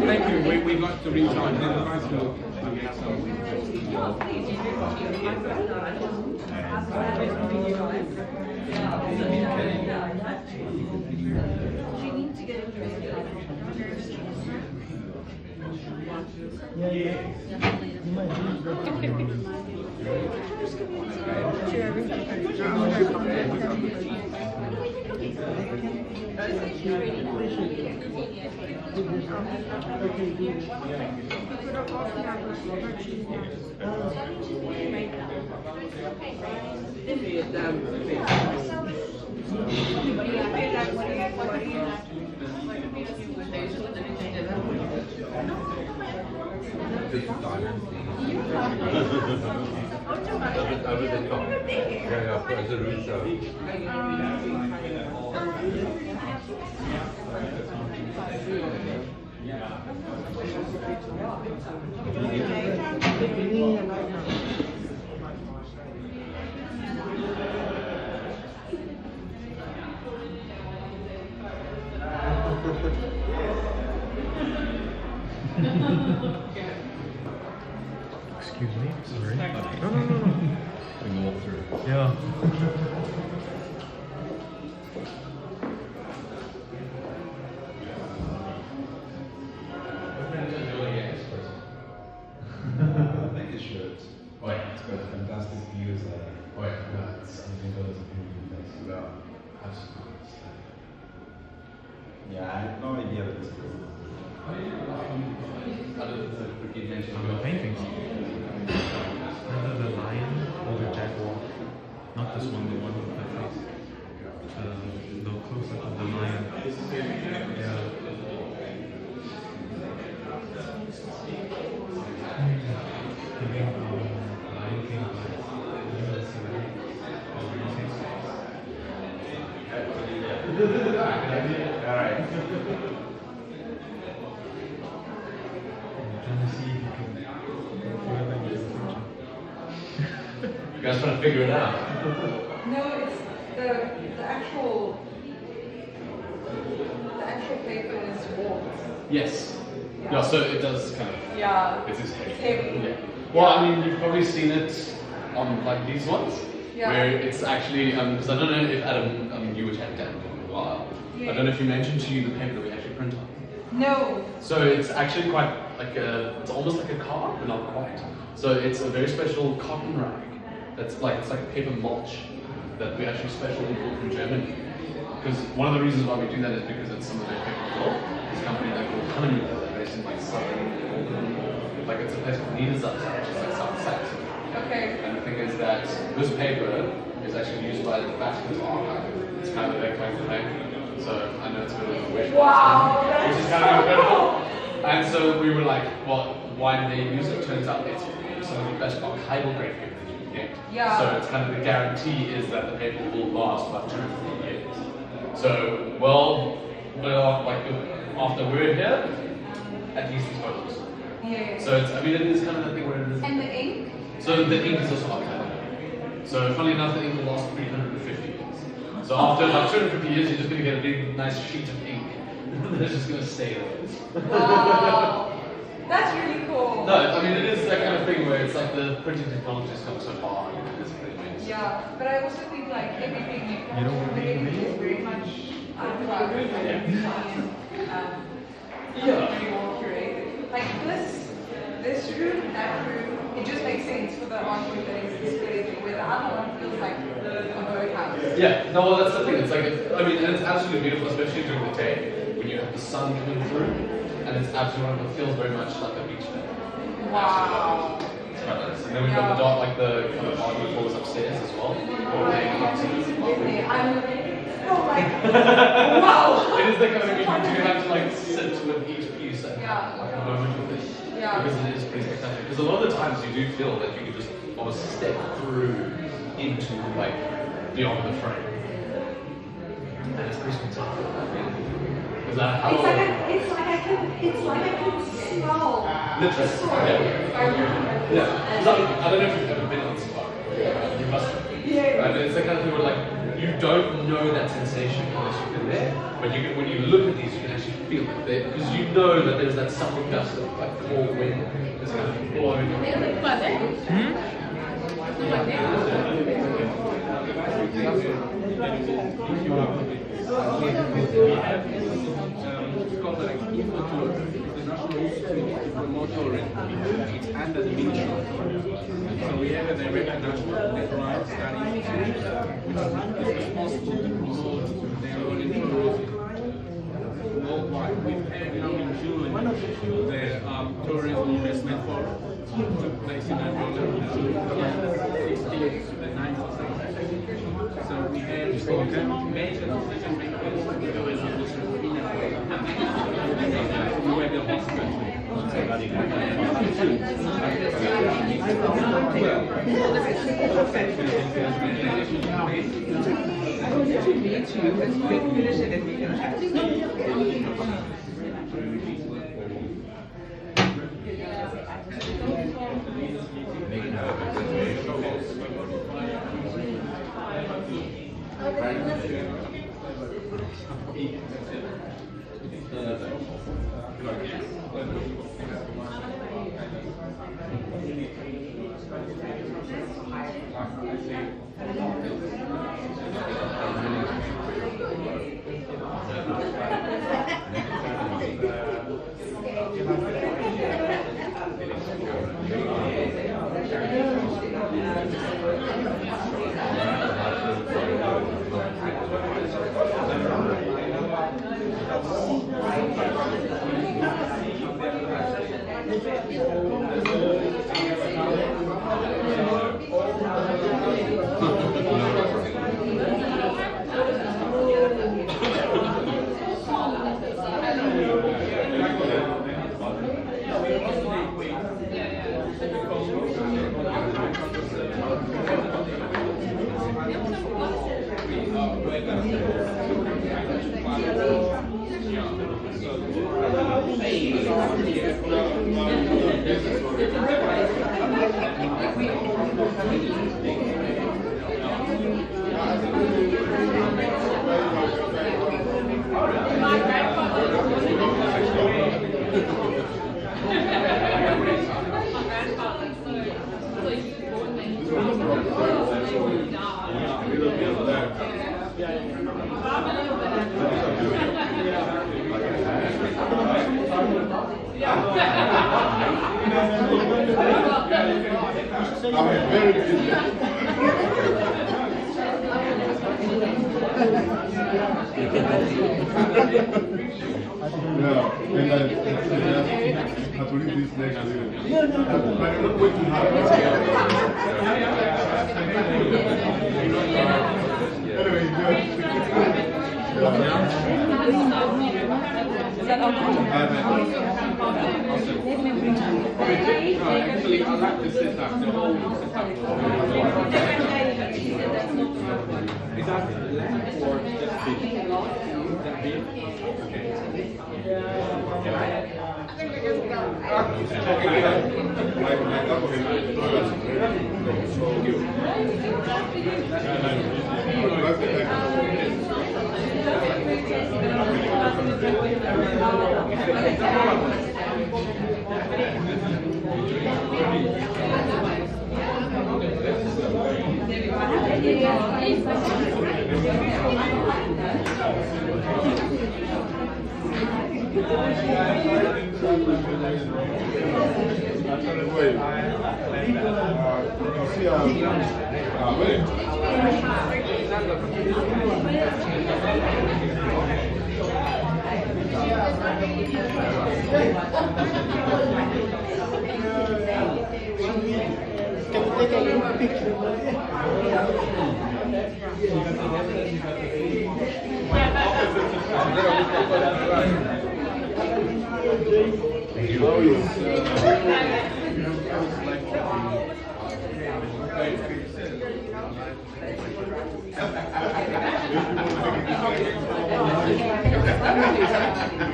Thank you. We'd like to reach out to Over the top. Yeah, as a root Excuse me, sorry. No. We can walk through. Yeah. Like a shirt. Oh yeah. It's got fantastic views. Oh yeah. It's beautiful place. Yeah. Absolutely. Yeah, I had no idea that it's cool. The paintings. The lion or the jaguar. Not this one, the one with the face. The close-up of the lion. Yeah. Lion King Alright. I'm trying to see if you can further into the future. You guys trying to figure it out? No, it's the actual paper is warped. Yes. Yeah, so it does kind of. Yeah. It is heavy. It's heavy. Yeah. Well, I mean, you've probably seen it on like these ones, Yeah. where it's actually, because I don't know if Adam, you were chatting to Adam for a while. Yeah. I don't know if he mentioned to you the paper that we actually print on. No. So it's actually quite like it's almost like a card, but not quite. So it's a very special cotton rag. It's like a paper mulch that we actually specially import from Germany. Because one of the reasons why we do that is because it's some of their paper as well. This company like called Honey, they're based in like southern, like it's a place called Niedersachsen, which is like South Saxony. Okay. And the thing is that this paper is actually used by the Vatican's archive. It's kind of their claim to fame. So I know it's a bit of a wish. Wow, Which is kind of incredible. And so we were like, well, why do they use it? Turns out it's some of the best archival grade paper that you can get. Yeah. So it's kind of the guarantee is that the paper will last about 2 to 3 years. So, well, like after we're here, at least these photos. Yeah. So it's, I mean, it is kind of the thing where it is. And the ink? So the ink is also archival. So funny enough, the ink will last 350 years. So after about 250 years, you're just going to get a big, nice sheet of ink. That's just going to stay there. Wow. That's really cool. No, I mean, it is that kind of thing where it's like the printing technology has come so far. It's pretty amazing. Yeah, but I also think like everything You don't want to make is very much very well curated. Like this room, that room, it just makes sense for the artwork that is displayed, where the other one feels like a birdhouse. Yeah, no, well, that's the thing. It's like, I mean, and it's absolutely beautiful, especially during the day when you have the sun coming through, and it's absolutely wonderful. It feels very much like a beach day. Wow. It's quite nice. And then we've got the dark, like the kind of hardwood floors upstairs as well. I'm like, wow. It is the kind of thing you do have to like sit with each piece and have like a moment with it. Yeah. Because it is pretty spectacular. Because a lot of the times you do feel that you can just almost step through into like beyond the frame. And it's pretty spectacular. Is that how? It's like I can smell. Literally. Yeah. It's like, I don't know if you've ever been on spa. You must have. Yeah. Right? It's the kind of thing where like you don't know that sensation unless you've been there. But you can, when you look at these, you can actually feel it there because you know that there's that subtle gust of like cold wind that's kind of blowing tours to promote tourism. It's under the ministry. So we have a director national crime studies which is responsible to promote the Iranian tourism worldwide. We've had now in June the tourism investment forum took place in Angola from June 16th to the 9th of September. So we have major decision makers in the tourism industry in Angola. We were the host country. I'm very busy. No, and I believe this next year. But I'm not working hard. Anyway, Actually, I like the setup, the whole setup. Is that land or just big? That big?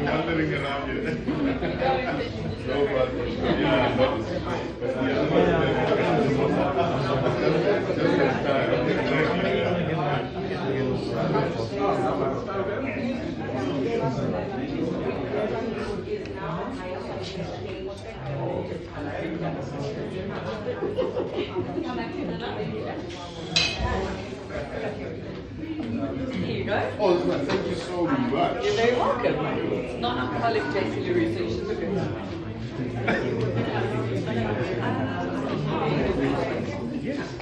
Wandering around here. No, but Here you go. Oh, thank you so much. You're very welcome. It's non-alcoholic JC LaRue, so you should look Yes.